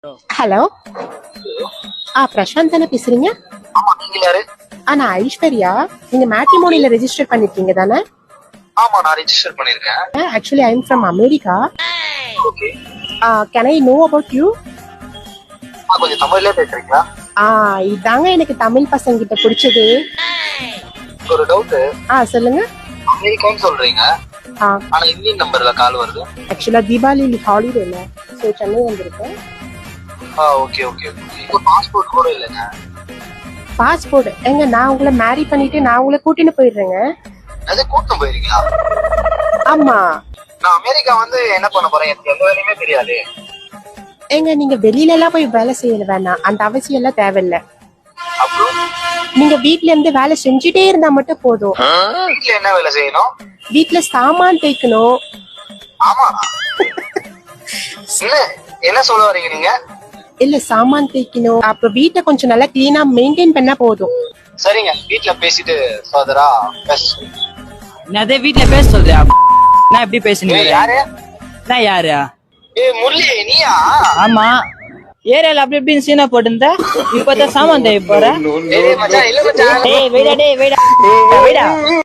Hello. Prashanth தானே பேசுறீங்க? ஆமா, நீங்க யாரு? நான் ஐஸ்வர்யா. நீங்க மேட்ரிமோனில ரெஜிஸ்டர் பண்ணிருக்கீங்க தானே? ஆமா, நான் ரெஜிஸ்டர் பண்ணிருக்கேன். Actually I am from America. Okay. Can I know about you? கொஞ்சம் தமிழ்லயே பேசுறீங்களா? இதாங்க எனக்கு தமிழ் பசங்க கிட்ட பிடிச்சது. ஒரு டவுட். சொல்லுங்க. அமெரிக்கான்னு சொல்றீங்க, ஆனா இந்தியன் நம்பர்ல கால் வருது. ஆக்சுவலா தீபாவளி ஹாலிடேல சோ சென்னை வந்திருக்கேன். Okay okay. உங்க பாஸ்போர்ட் கூட இல்லங்க. பாஸ்போர்ட் எங்க? நான் உங்களை மேரி பண்ணிட்டு நான் உங்களை கூட்டிட்டு போயிடுறேங்க. அது கூட்டிட்டு போயிருக்கீங்களா? ஆமா. நான் அமெரிக்கா வந்து என்ன பண்ண போறேன், எனக்கு எந்த வேலையுமே தெரியாது. எங்க நீங்க வெளியில எல்லாம் போய் வேலை செய்ய வேணாம், அந்த அவசியம் எல்லாம் தேவையில்லை. அப்புறம் நீங்க வீட்ல இருந்து வேலை செஞ்சுட்டே இருந்தா மட்டும் போதும். வீட்ல என்ன வேலை செய்யணும்? வீட்ல சாமான் தேய்க்கணும். ஆமா. என்ன சொல்ல வரீங்க நீங்க? இல்ல சாமான் தேய்க்கணும், அப்புறம் வீட்டை கொஞ்சம் நல்லா கிளீனா மெயின்டைன் பண்ணா போதும். சரிங்க, வீட்ல பேசிட்டு ஃபர்தரா பேச சொல்லுங்க. அதே வீட்ல பேச சொல்றியா? நான் எப்படி பேசுனீங்க? யாரு? நான் யாரு? முரளி, நீயா? ஆமா, ஏரியால அப்படி இப்படின்னு சீனா போட்டுருந்த, இப்பதான் சாமான் தேவை போற. மச்சான், இல்ல மச்சான். டேய் வெயிடா